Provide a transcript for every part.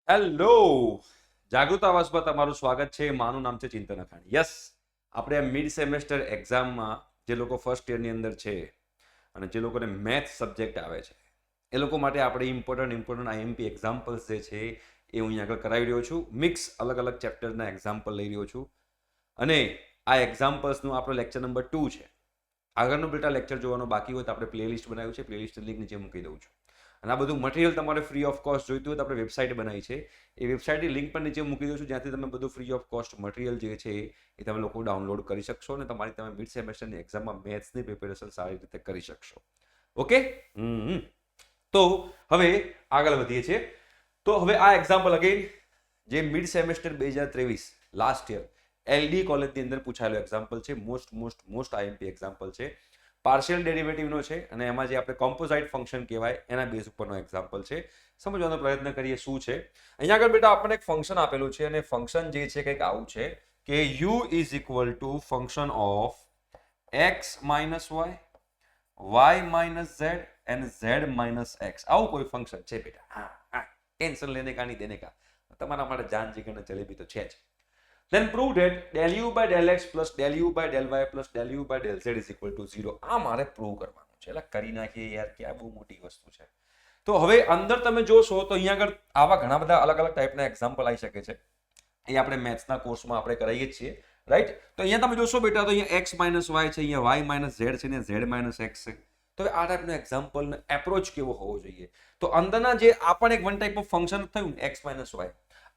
Hello, જાગૃત આવાસમાં તમારું સ્વાગત છે. મારું નામ છે ચિંતન અખાણી. યસ, આપણે મિડ સેમેસ્ટર એક્ઝામમાં જે લોકો ફર્સ્ટ યરની અંદર છે અને જે લોકોને મેથ સબ્જેક્ટ આવે છે એ લોકો માટે આપણે ઇમ્પોર્ટન્ટ આઈએમપી એક્ઝામ્પલ્સ જે છે એ હું અહીંયા આગળ કરાવી રહ્યો છું. મિક્સ અલગ અલગ ચેપ્ટરના એક્ઝામ્પલ લઈ રહ્યો છું અને આ એક્ઝામ્પલ્સનું આપણો લેક્ચર નંબર 2 છે. આગળનો બેટા લેક્ચર જોવાનો બાકી હોય તો આપણે પ્લેલિસ્ટ બનાવ્યું છે, પ્લેલિસ્ટની લિંક નીચે મૂકી દઉં છું. અને આ બધું મટીરિયલ તમારે ફ્રી ઓફ કોસ્ટ જોઈતું હોય તો આપણે વેબસાઇટ બનાવી છે, એ વેબસાઇટની લિંક પણ નીચે મૂકી દઉં છું, જ્યાંથી તમે બધું ફ્રી ઓફ કોસ્ટ મટીરિયલ જે છે એ તમે લોકો ડાઉનલોડ કરી શકશો અને તમે મિડ સેમેસ્ટરની એક્ઝામમાં મેથ્સની પ્રિપેરેશન સારી રીતે કરી શકશો. ઓકે, તો હવે આગળ વધીએ છીએ. તો હવે આ એક્ઝામ્પલ અગેન જે mid semester 2023 last year LD કોલેજની અંદર પૂછાયેલો એક્ઝામ્પલ છે. મોસ્ટ આઈએમપી એક્ઝામ્પલ છે. પાર્શિયલ ડેરિવેટિવનો છે અને એમાં જે આપણે કોમ્પોઝાઇટ ફંક્શન કહેવાય એના બેઝ ઉપરનો એક્ઝામ્પલ છે. સમજવાનો પ્રયત્ન કરીએ શું છે. અહીંયા આગળ બેટા આપણને એક ફંક્શન આપેલું છે અને ફંક્શન જે છે કંઈક આવું છે કે u is equal two function of x minus y minus z and z minus x. આવું કોઈ ફંક્શન છે બેટા. હા, ટેન્શન લેને કા નહીં દેને કા. તમારા માટે જાન જીગર જલેબી તો છે જ. Then prove that del u by del x plus del u by del y plus del u by del z is equal to 0. આ મારે પ્રૂવ કરવાનું છે. એટલે કરી નાખીએ યાર, કે આ બહુ મોટી વસ્તુ છે. તો હવે અંદર તમે જોશો તો અહીંયા આગળ આવા ઘણા બધા અલગ અલગ ટાઈપના એક્ઝામ્પલ આવી શકે છે. એ આપણે મેથ્સના કોર્સમાં આપણે કરાવીએ છીએ, રાઈટ? તો અહીંયા તમે જોશો બેટા, તો અહીંયા x માઇનસ y છે, અહીંયા y માઇનસ z છે ને z માઇનસ x છે. તો આ ટાઈપનો એક્ઝામ્પલનો એપ્રોચ કેવો હોવો જોઈએ? તો અંદરના જે આ પણ એક વન ટાઈપ ઓફ ફંક્શન થયું x માઇનસ y,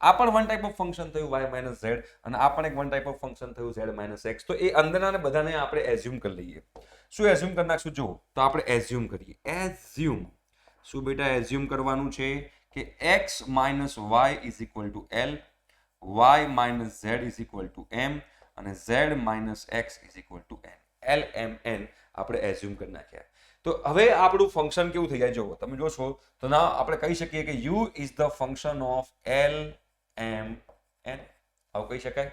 આ પણ વન ટાઈપ ઓફ ફંક્શન થયું y માઇનસ z, અને આ પણ એક વન ટાઈપ ઓફ ફંક્શન થયું z માઇનસ x. તો એ અંદરના બધાને આપણે એઝ્યુમ કરી લઈએ. શું એઝ્યુમ કરી નાખશું? જો તો આપણે એઝ્યુમ કરીએ. એઝ્યુમ શું બેટા? એઝ્યુમ કરવાનું છે કે x minus y is equal two l, y minus z is equal two m અને z minus x is equal two n. l m n આપણે એઝ્યુમ કરી નાખ્યા. તો હવે આપણું ફંક્શન કેવું થઈ જાય જુઓ, તમે જોશો તો ના આપણે કહી શકીએ કે u is the function of l m n. આવું કહી શકાય.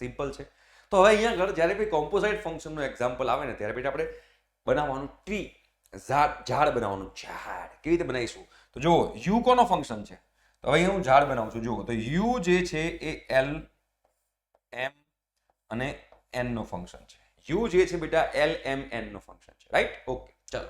સિમ્પલ છે. તો હવે અહીંયા આગળ જ્યારે બી કોમ્પોઝાઇટ ફંક્શનનું એક્ઝામ્પલ આવે ને ત્યારે બેટા આપણે બનાવવાનું ટ્રી, ઝાડ બનાવવાનું. ઝાડ કેવી રીતે બનાવીશું? તો જુઓ, u કોનો ફંક્શન છે? તો હવે હું ઝાડ બનાવું છું. જુઓ, તો u જે છે એ l m અને n નો ફંક્શન છે. u જે છે બેટા l m n નો ફંક્શન છે, રાઈટ? ઓકે, ચલો.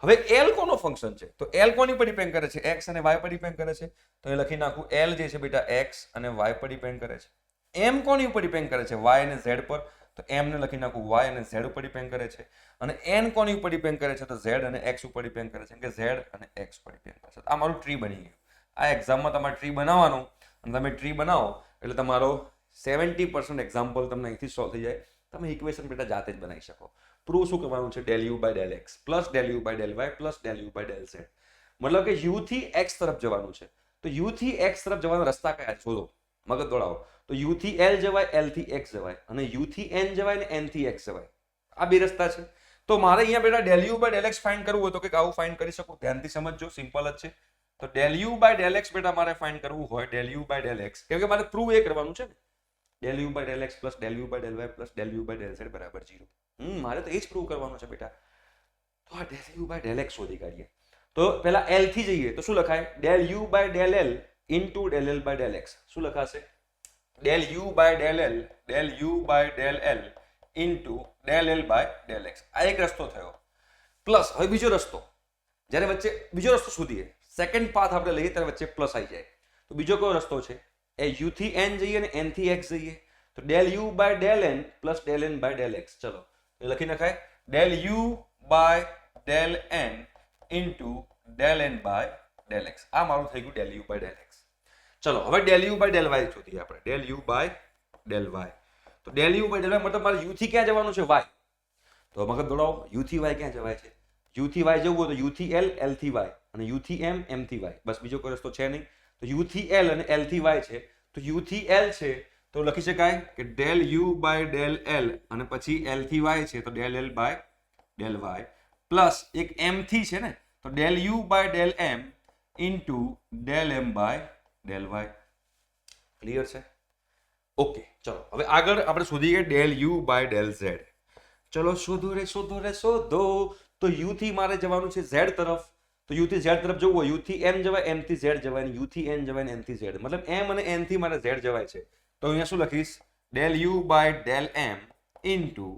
હવે l કોનો ફંક્શન છે? તો l કોની પર ડિપેન્ડ કરે છે? x અને y પર ડિપેન્ડ કરે છે. તો એ લખી નાખું, l જે છે બેટા x અને y પર ડિપેન્ડ કરે છે. m કોની ઉપર ડિપેન્ડ કરે છે? y અને z પર. તો m ને લખી નાખું y અને z ઉપર ડિપેન્ડ કરે છે. અને n કોની ઉપર ડિપેન્ડ કરે છે? તો z અને x ઉપર ડિપેન્ડ કરે છે, કે z અને x પર ડિપેન્ડ કરે છે. આ મારું ટ્રી બની ગયું. આ એક્ઝામમાં તમારે ટ્રી બનાવવાનું અને તમે ટ્રી બનાવો એટલે તમારો 70% એક્ઝામ્પલ તમને અહીંથી સોલ્વ થઈ જાય. તમે ઇક્વેશન બેટા જાતે જ બનાવી શકો. પ્રૂવ શું કરવાનું છે? del u by del x plus del u by del y plus del u by del z. મતલબ કે u થી x તરફ જવાનું છે. તો u થી x તરફ જવાના રસ્તા કયા છે? શોધો, મગજ દોડાવો. તો u થી l જવાય, l થી x જવાય, અને u થી n જવાય ને n થી x જવાય. આ બે રસ્તા છે. તો મારે અહીંયા બેટા del u by del x find કરવું હોય તો કંઈક આવું ફાઇન્ડ કરી શકું. ધ્યાનથી સમજજો, સિમ્પલ જ છે. તો del u by del x બેટા મારે ફાઇન્ડ કરવું હોય, del u by del x, કેમ કે મારે પ્રૂવ એ કરવાનું છે ને. del u by del x plus del u by del y plus del u by del z બરાબર 0. મારે તો એ જ પ્રૂવ કરવાનું છે બેટા. તો આ del u by del x શોધી કાઢીએ. તો પહેલા l થી જઈએ તો શું લખાય? del u by del l into del l by del x. શું લખાશે? del u by del u by del l into del l by del x. આ એક રસ્તો થયો. પ્લસ હવે બીજો રસ્તો, જ્યારે વચ્ચે બીજો રસ્તો શોધીએ, સેકન્ડ પાથ આપણે લઈએ ત્યારે વચ્ચે પ્લસ આવી જાય. તો બીજો કયો રસ્તો છે? એ u થી n જઈએ અને n થી x જઈએ. તો del u by del n plus del n by del x. ચલો એ લખી નખાય, del u by del n into del n by del x. આ મારું થઈ ગયું del u by del x. ચલો હવે del u by del y શોધીએ આપણે. del u by del y. તો del u by del y મતલબ મારે u થી ક્યાં જવાનું છે? y. તો મગજ દોડાવો, u થી y ક્યાં જવાય છે? u થી y જવું હોય તો u થી l, l થી y, અને u થી m, m થી y. બસ બીજો કોઈ રસ્તો છે નહીં. તો u થી l અને l થી y છે. તો u થી l છે તો લખી શકાય કે del u by del l, અને પછી l થી y છે તો del l by del y, plus એક m થી છે ને તો del u by del m into del m by del y. Clear છે? ઓકે, ચલો હવે આગળ આપણે શોધીએ del u by del z. ચલો શોધો રે શોધો રે શોધો. તો u થી મારે જવાનું છે z તરફ. તો યુ થી ઝેડ તરફ જવું હોય યુ થી એમ જવાય એમ થી ઝેડ જવાય ને યુ થી એન જવાય ને એન થી ઝેડ મતલબ એમ અને એન થી મારે ઝેડ જવાય છે તો અહીંયા શું લખીશ del you by del M into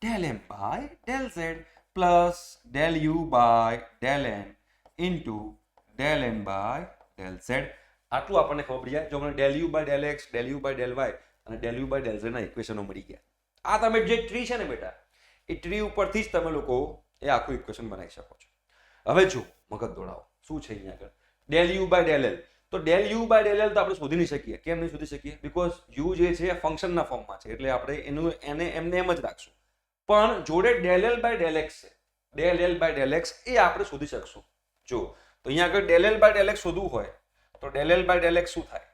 del M by del Z plus del you by del N into del M by del Z આટલું આપણને ખબર પડી જાય જો મને del you by del X del you by del Y અને del you by del Z ના ઇક્વેશનો મળી ગયા આ તમે જે ટ્રી છે ને બેટા એ ટ્રી ઉપરથી જ તમે લોકો એ આખું ઇક્વેશન બનાવી શકો છો હવે જો મગજ દોડાવો શું છે અહીંયા આગળ del you by del L તો del you by del L તો આપણે શોધી નહીં શકીએ કેમ નહીં શોધી શકીએ બીકોઝ યુ જે છે એ ફંક્શનના ફોર્મમાં છે એટલે આપણે એને એમને એમ જ રાખશું પણ જોડે del L by del x છે del L by del X એ આપણે શોધી શકશું જો તો અહીંયા આગળ del L by del X શોધવું હોય તો del L by del X શું થાય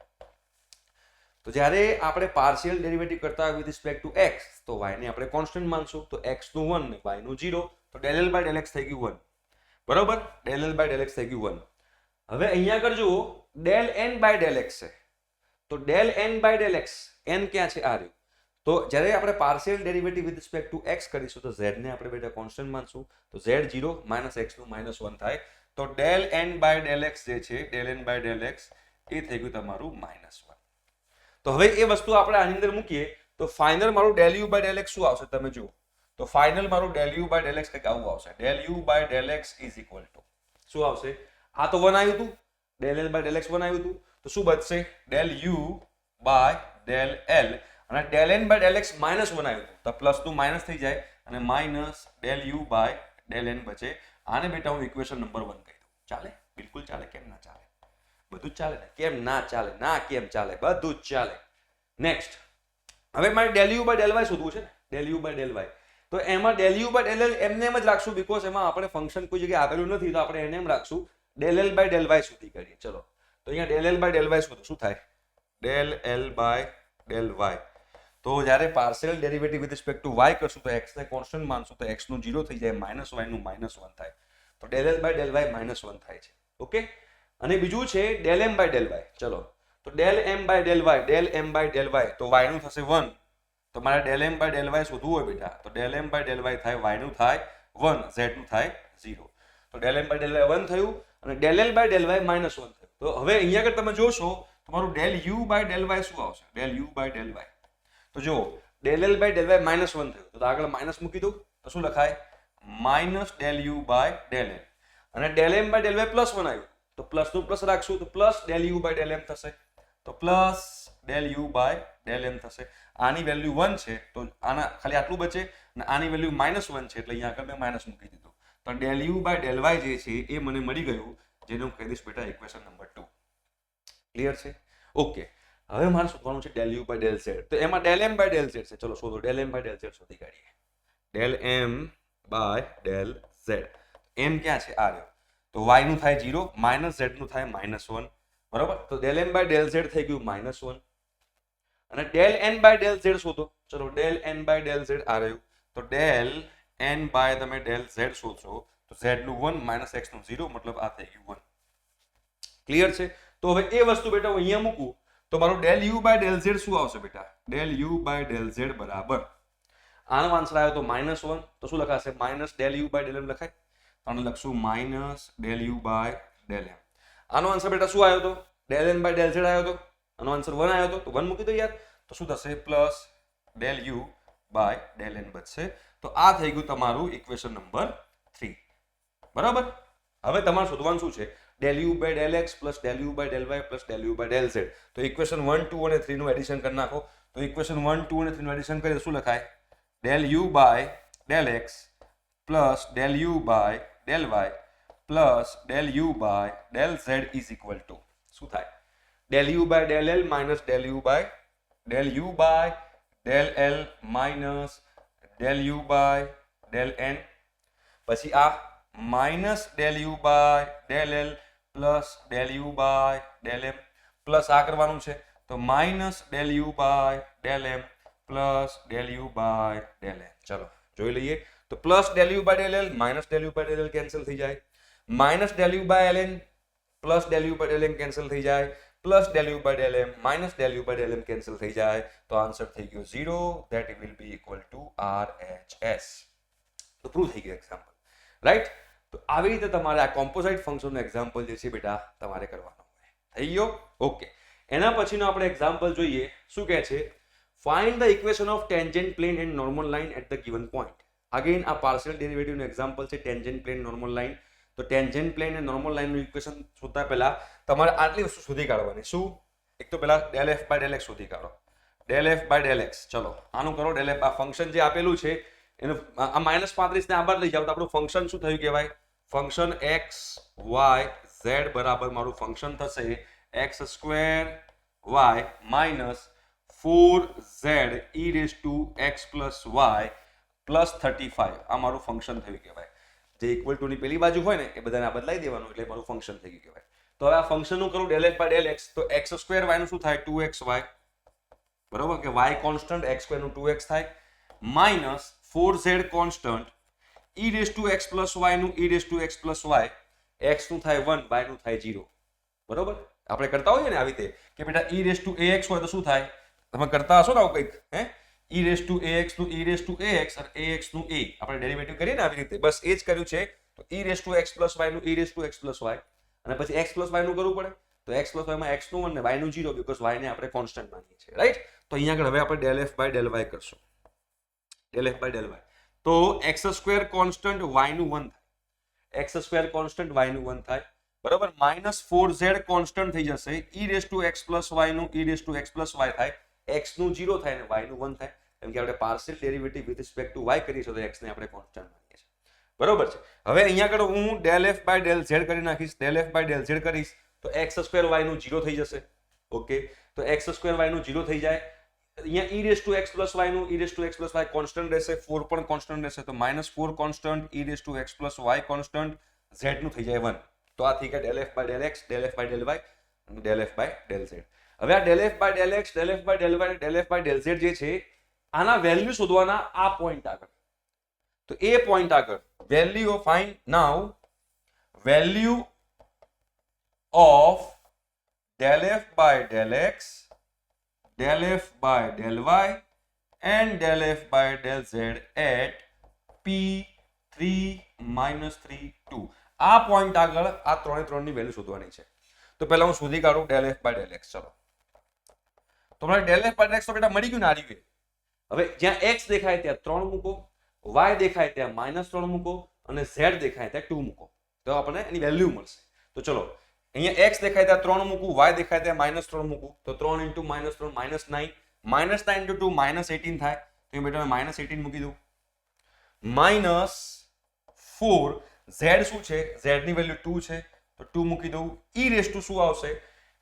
તો જ્યારે આપણે પાર્શિયલ ડેરિવેટિવ કરતા વિથ રિસ્પેક્ટ ટુ એક્સ તો y ને આપણે કોન્સ્ટન્ટ માનશું તો x નું 1 ને y નું 0 તો del L by del x થઈ ગયું 1 બરોબર del L by del x થઈ ગયું 1 હવે અહીંયા આગળ જુઓ del n by del x છે તો del n by del x n ક્યાં છે આ રહ્યું તો જ્યારે આપણે partial derivative with respect to x કરીશું તો z ને આપણે બેટા કોન્સ્ટન્ટ માનશું તો z 0 માઇનસ x નું -1 થાય તો del n by del X જે છે del n by del X એ થઈ ગયું તમારું -1 તો હવે એ વસ્તુ આપણે આની અંદર મૂકીએ તો ફાઇનલ મારું del you by del X શું આવશે તમે જુઓ તો ફાઇનલ મારું del you by del X કંઈક આવું આવશે del you by del x is equal to શું આવશે આ તો 1 આવ્યું હતું del L by del X 1 આવ્યું હતું તો શું બચશે del you by del L અને del N by del X -1 આવ્યું હતું તો પ્લસ નું માઇનસ થઈ જાય અને minus del you by del n બચે આને બેટા હું ઇક્વેશન નંબર 1 કહી દઉં ચાલે બિલકુલ ચાલે કેમ ના ચાલે બધું જ ચાલે ને કેમ ના ચાલે ના કેમ ચાલે બધું જ ચાલે નેક્સ્ટ હવે મારે del you by del y શોધવું છે ને del you by del Y તો એમાં del you by del l એમને એમ જ રાખશું બીકોઝ એમાં આપણે ફંક્શન કોઈ જગ્યાએ આપેલું નથી તો આપણે એને એમ રાખશું del L by del y સુધી કરીએ ચલો તો અહીંયા del L by del y શું થાય del L by del Y તો જ્યારે partial derivative with respect to y કરશું તો x ને કોન્સ્ટન્ટ માનશું તો x નું 0 થઈ જાય -y નું -1 થાય તો del L by del Y -1 થાય છે ઓકે અને બીજું છે del M by del y ચલો તો del M by del y del M by del Y તો y નું થશે 1 તો મારે del M by del y શોધવું હોય બેટા તો del M by del y થાય y નું થાય 1 z નું થાય 0 તો del M by del Y 1 થયું અને del L by del Y -1 થયું તો હવે અહીંયા આગળ તમે જોશો તમારું del you by del y શું આવશે del you by del Y તો જો del L by del Y -1 થયું તો આગળ માઇનસ મૂકી દઉં તો શું લખાય minus del you by del L અને del M by del Y +1 આવ્યું તો પ્લસ નું પ્લસ રાખશું તો plus del you by del M થશે તો plus del you by del M થશે આની વેલ્યુ 1 છે તો આના ખાલી આટલું બચે અને આની વેલ્યુ -1 છે એટલે અહીંયા આગળ મેં માઇનસ મૂકી દીધું તો del you by del y જે છે એ મને મળી ગયું જેને હું કહી દઈશ બેટા ઇક્વેશન નંબર 2 ક્લિયર છે ઓકે હવે મારે શોધવાનું છે del you by del Z તો એમાં del M by del Z છે ચલો શોધો del M by del Z શોધી કાઢીએ del M by del Z M ક્યાં છે આ રહ્યો તો y નું થાય 0 માઇનસ z નું થાય -1 બરાબર તો del M by del z થઈ ગયું -1 અને del n by del z શોધો ચલો del n by del z આ રહ્યું તો ડેલ n બાય તમે ડેલ ઝેડ શોધશો તો z નું 1 x નું 0 મતલબ આ થઈ ગયું 1 ક્લિયર છે તો હવે એ વસ્તુ બેટા હું અહીંયા મૂકું તો મારું del you by del Z શું આવશે બેટા del you by del Z બરાબર આનો આન્સર આવ્યો તો -1 તો શું લખાશે minus del you by del એમ લખાય તો આને લખશું minus del you by del એમ આનો આન્સર બેટા શું આવ્યો તો del N by del Z આવ્યો તો આનો આન્સર 1 આવ્યો તો 1 મૂકી દો યાર તો શું થશે plus del you by del n બચશે તો આ થઈ ગયું તમારું ઇક્વેશન નંબર 3 બરાબર હવે તમારે શોધવાનું શું છે del you by del x plus del you by del y plus del you by del Z તો ઇક્વેશન 1 2 અને 3 નું એડિશન કરી નાખો તો ઇક્વેશન 1 2 અને 3 નું એડિશન કરીએ તો શું લખાય del you by del x plus del you by del y plus del you by del z is equal to શું થાય del you by del l minus del you by del l minus del you by del n પછી આ minus del you by del l plus del you by del m plus આ કરવાનું છે તો minus del you by del m plus del you by del n ચલો જોઈ લઈએ તો plus del you by del l minus del you by del l cancel થઈ જાય minus del you by l n plus del you by del m cancel થઈ જાય plus del you by del m minus del you by del m cancel થઈ જાય તો answer થઈ ગયો 0 that will be equal to RHS તો prove થઈ ગયું એક્ઝામ્પલ રાઈટ તો આવી રીતે તમારે આ કોમ્પોઝાઇટ ફંક્શનનું એક્ઝામ્પલ જે છે બેટા તમારે કરવાનું હોય. થઈ ગયો? ઓકે. એના પછીનો આપણે એક્ઝામ્પલ જોઈએ. શું કહે છે? Find the equation of tangent plane and normal line at the given point. Again આ પાર્શિયલ ડેરિવેટિવનું એક્ઝામ્પલ છે ટેન્જન્ટ પ્લેન નોર્મલ લાઇન. તો ટેન્જન્ટ પ્લેન અને નોર્મલ લાઇનનું ઇક્વેશન શોધતા પહેલા તમારે આટલી વસ્તુ શોધી કાઢવાની. શું? એક તો પહેલા del F by del x શોધી કાઢો. Del F by del x. ચલો આનું કરો ડેલ એફ. આ ફંક્શન જે આપેલું છે એનું આ -35 ને આ બાર લઈ જાવ તો આપણું ફંક્શન શું થયું કહેવાય? ફંક્શન એક્સ વાય ઝેડ બરાબર મારું ફંક્શન થશે x square y minus 4z e raise to x plus y plus 35. આ મારું ફંક્શન થયું કહેવાય. જે ઇક્વલ ટુ ની પેલી બાજુ હોય ને એ બધાને બદલાઈ દેવાનું એટલે મારું ફંક્શન થઈ ગયું કહેવાય. તો હવે આ ફંક્શનનું કરું del F by del x. તો એક્સ સ્ક્વેર વાય નું શું થાય? 2xy. બરોબર કે y કોન્સ્ટન્ટ x સ્ક્વેર નું 2x થાય minus 4z constant e raise to x plus y નું e raise to x plus y. x નું થાય 1 y નું થાય 0. બરોબર? આપણે કરતા હોઈએ ને આવી રીતે કે બેટા e રેઝ ટુ ax હોય તો શું થાય? તમે કરતા હશો ને આવું કંઈક હે? e રેઝ ટુ ax નું e રેઝ ટુ ax અને ax નું a આપણે ડેરિવેટિવ કરીએ ને આવી રીતે બસ એ જ કર્યું છે. તો e raise to x plus y નું e raise to x plus y અને પછી x પ્લસ y નું કરવું પડે. તો x પ્લસ y માં x નું 1 ને y નું 0 બીકોઝ y ને આપણે કોન્સ્ટન્ટ માનીએ છીએ. રાઈટ? તો અહીંયા આગળ હવે આપણે del f by del y કરશું. Del f by del y. તો x સ્ક્વેર કોન્સ્ટન્ટ y નું 1 થાય. x સ્ક્વેર કોન્સ્ટન્ટ y નું 1 થાય. બરોબર? માઇનસ 4z કોન્સ્ટન્ટ થઈ જશે. e raise to x plus y નું e raise to x plus y થાય. x નું 0 થાય ને y નું 1 થાય. કેમ કે આપણે partial derivative with respect two y કરીશું તો x ને આપણે કોન્સ્ટન્ટ માનીએ છીએ. બરોબર છે? હવે અહીંયા આગળ હું del f by del z કરી નાખીશ. Del f by del z કરીશ તો x સ્ક્વેર y નું 0 થઈ જશે. ઓકે. તો x સ્ક્વેર y નું 0 થઈ જાય. અહીંયા e raise to x plus y નું e raise to x plus y constant રહેશે. 4 પણ કોન્સ્ટન્ટ રહેશે. તો -4 constant e raise to x plus y constant z નું થઈ જાય 1. તો આ થઈ ગયા del f by del x, del f by del y અને del f by del z. હવે આ del f by del x, del f by del y, del f by del z જે છે આના વેલ્યુ શોધવાના આ point આગળ. તો એ પોઈન્ટ આગળ value find now value of del f by del x, del f by del y and del f by del z at p3 minus 3 2. આ પોઈન્ટ આગળ આ ત્રણે ની વેલ્યુ શોધવાની છે. તો પહેલા હું શોધી કાઢું del f by del x. ચલો તો મને del f by del x તો બેટા મળી ગયું ને આ રીતે. હવે જ્યાં x દેખાય ત્યાં 3 મૂકો, y દેખાય ત્યાં -3 મૂકો અને z દેખાય ત્યાં 2 મૂકો તો આપણને એની વેલ્યુ મળશે. તો ચલો અહીંયા x દેખાય ત્યાં 3 મૂકું, y દેખાય ત્યાં -3 મૂકું તો 3 * -3 -9, -9 * 2 -18 થાય. તો બેટા મેં -18 મૂકી દઉં. -4 z શું છે? z ની વેલ્યુ 2 છે તો 2 મૂકી દઉં. e રેઝ ટુ શું આવશે?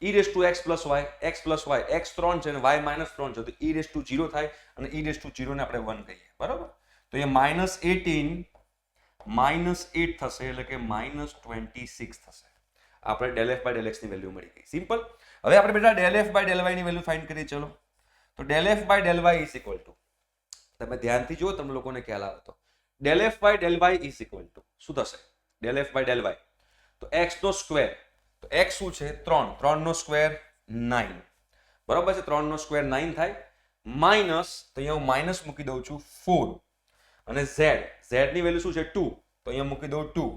e raise to x plus y, x plus y, x 3 છે અને y -3 છે તો e રેઝ ટુ 0 થાય અને e રેઝ ટુ 0 ને આપણે 1 કહીએ. બરાબર? તો એ -18 -8 થશે એટલે કે -26 થશે. આપણે del f by del x ની વેલ્યુ મળી ગઈ. સિમ્પલ. હવે આપણે બેટા del f by del y ની વેલ્યુ ફાઇન્ડ કરીએ. ચલો તો del f by del y is equal to, તમે ધ્યાનથી જુઓ તમને લોકોને ખ્યાલ આવે તો del f by del y is equal to શું થશે? Del f by del y તો x નો સ્ક્વેર, તો x શું છે? 3, 3 નો સ્ક્વેર 9. બરાબર છે? 3 નો સ્ક્વેર 9 થાય માઇનસ તો અહીંયા હું માઇનસ મૂકી દઉં છું 4 અને z ની વેલ્યુ શું છે? 2 તો અહીંયા મૂકી દઉં 2.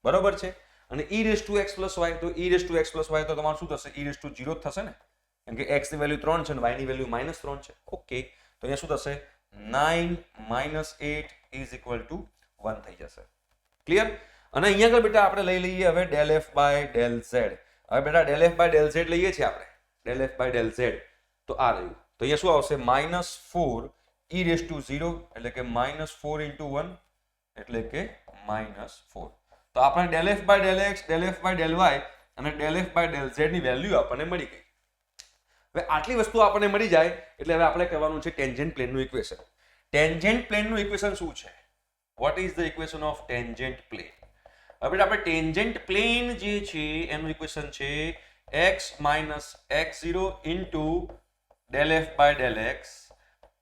બરાબર છે? અને e raise to x plus y તો e raise to x plus y તો તમારું શું થશે? e રેઝ ટુ 0 જ થશે ને કેમ કે x ની વેલ્યુ 3 છે અને y ની વેલ્યુ -3 છે. ઓકે. તો અહીંયા શું થશે? 9 - 8 ઇઝ ઇક્વલ ટુ 1 થઈ જશે. ક્લિયર? અને અહીંયા આગળ બેટા આપણે લઈ લઈએ હવે del f by del z. હવે બેટા del f by del z લઈએ છીએ આપણે. Del f by del z તો આ રહ્યું. તો અહીંયા શું આવશે? -4 e રેઝ ટુ 0 એટલે કે -4 * 1 એટલે કે -4. તો આપણે del f by del x, del f by del y અને del f by del z ની વેલ્યુ આપણને મળી ગઈ. હવે આટલી વસ્તુ આપણને મળી જાય એટલે હવે આપણે કહેવાનું છે ટેન્જન્ટ પ્લેનનું ઇક્વેશન. ટેન્જન્ટ પ્લેનનું ઇક્વેશન શું છે? What is the equation of tangent plane? હવે આપણે ટેન્જન્ટ પ્લેન જે છે એનું ઇક્વેશન છે x - x0 * del f by del x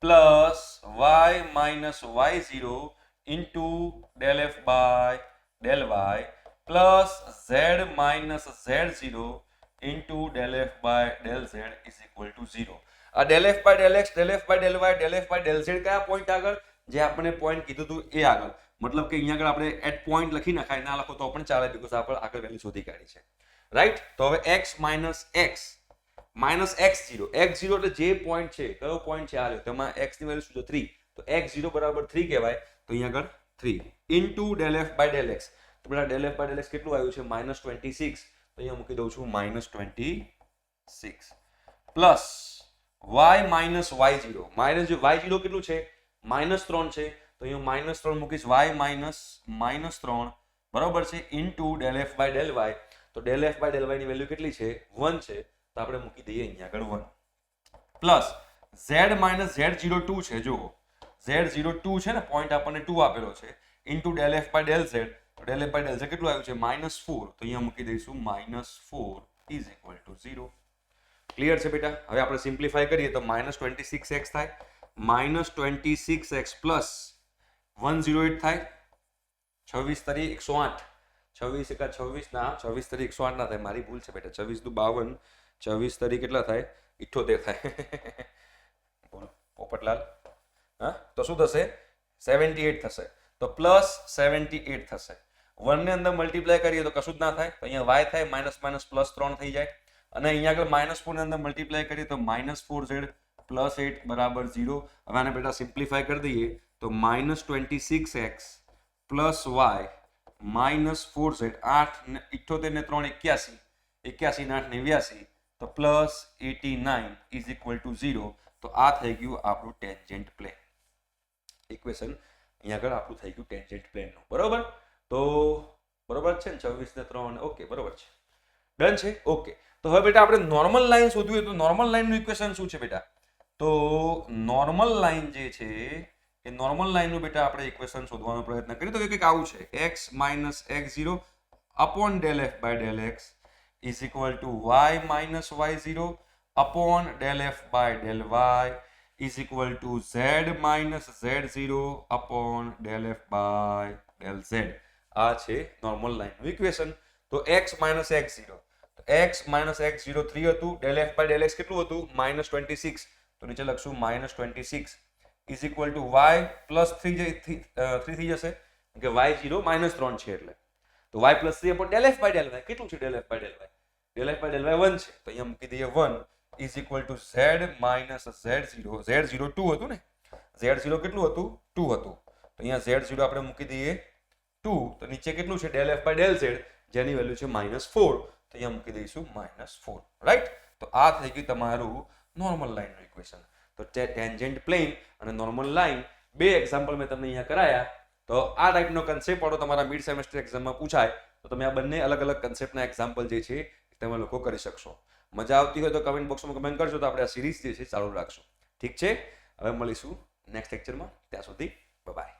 plus y - y0 * del f by del y plus z minus z0 into del f by del z is equal to 0. આ del f by del x, del f by del y, del f by del z કયા point આગળ? જે આપણે point કીધું હતું એ આગળ. મતલબ કે અહીંયા આગળ આપણે એટ પોઈન્ટ લખી નખાય, ના લખો તો પણ ચાલે, બીકોઝ આપણે આગળ વેલ્યુ શોધી કાઢી છે, રાઈટ. તો હવે x માઇનસ x0 એટલે જે પોઈન્ટ છે, કયો પોઈન્ટ છે આ રહ્યો, તેમાં x ની વેલ્યુ શું છે 3, તો x0 બરાબર 3 કહેવાય. તો અહીંયા આગળ 3 into del F by del x. તો પેલા del F by del x કેટલું આવ્યું છે -26, તો અહીંયા મૂકી દઉં છું -26 plus y minus y0. Minus y0 કેટલું છે -3 છે, તો અહીંયા -3 મૂકીશ, y માઇનસ 3 બરાબર છે into del F by del Y. તો del F by del Y ની વેલ્યુ કેટલી છે 1 છે, તો આપણે મૂકી દઈએ અહીંયા આગળ 1 પ્લસ z માઇનસ z02 છે, જુઓ z02 છે ને, પોઈન્ટ આપણને 2 આપેલો છે, into del F by del Z. તો del F by del Z કેટલું આવ્યું છે -4, તો અહીંયા મૂકી દઈશું -4 ઇઝ ઇક્વલ ટુ 0. ક્લિયર છે બેટા? હવે આપણે સિમ્પ્લિફાય કરીએ તો -26x થાય, -26x પ્લસ 108 થાય, 26 તરી 108, 26 એકા 26 ના, 26 તરી 108 ના થાય, મારી ભૂલ છે બેટા, 26 દુ 52, 26 તરી કેટલા થાય 78 થાય. બોલો પોપટલાલ, હા, તો શું થશે 78 થશે, તો પ્લસ 78 થશે. 1 ને અંદર મલ્ટીપ્લાય કરીએ તો કશું જ ના થાય, તો અહીંયા y થાય -+3 થઈ જાય, અને અહીંયા આગળ -4 ને અંદર મલ્ટીપ્લાય કરીએ તો -4z પ્લસ 8 બરાબર 0. હવે આને બેટા સિમ્પ્લિફાય કરી દઈએ તો -26x પ્લસ y -4z, 8 ને 78 ને 3 81, 81 ને 8 89, તો પ્લસ 89 ઇઝ ઇક્વલ ટુ 0. તો આ થઈ ગયું આપણું ટેન્જન્ટ પ્લેન ઇક્વેશન. અહીંયા આગળ આપણું થઈ ગયું ટેન્જન્ટ પ્લેનનું, બરોબર. તો બરોબર છે ને, 26 ને 3, ઓકે બરોબર છે, ડન છે, ઓકે. તો હવે બેટા આપણે નોર્મલ લાઈન શોધવી હોય તો નોર્મલ લાઈનનું ઇક્વેશન શું છે બેટા? તો નોર્મલ લાઈન જે છે એ નોર્મલ લાઈનનું બેટા આપણે ઇક્વેશન શોધવાનો પ્રયત્ન કરીએ તો કંઈક આવું છે, x minus x0 upon del F by del x is equal to y minus y0 upon del F by del y is equal to z minus z0 upon del F by del z. આ છે normal લાઈનનું equation. તો x minus x0, x minus x0 3 હતું, del F by del x કેટલું હતું -26, તો નીચે લખશું -26 is equal to y plus 3 થઈ જશે, કે y0 -3 છે એટલે, તો y plus 3 upon del F by del y કેટલું છે, del F by del y, del F by del Y 1 છે, તો અહીંયા મૂકી દઈએ 1 is equal to z minus z0, z0 2 હતું ને, z0 કેટલું હતું 2 હતું, તો અહીંયા z0 આપણે મૂકી દઈએ 2, તો નીચે કેટલું છે del F by del z, જેની વેલ્યુ છે -4, તો અહીંયા મૂકી દઈશું -4, રાઈટ. તો આ થઈ ગયું તમારું નોર્મલ લાઈનનું ઇક્વેશન. તો ટેન્જન્ટ પ્લેન અને નોર્મલ લાઈન બે એક્ઝામ્પલ મેં તમને અહીંયા કરાયા. તો આ ટાઈપનો કન્સેપ્ટ વાળો તમારા મિડ સેમેસ્ટર એક્ઝામમાં પૂછાય તો તમે આ બંને અલગ અલગ કન્સેપ્ટના એક્ઝામ્પલ જે છે તમે લોકો કરી શકશો. મજા આવતી હોય તો કમેન્ટ બોક્સમાં કમેન્ટ કરજો, તો આપણે આ સિરીઝ જે છે ચાલુ રાખશું. ઠીક છે, હવે મળીશું નેક્સ્ટ લેક્ચરમાં, ત્યાં સુધી બાય.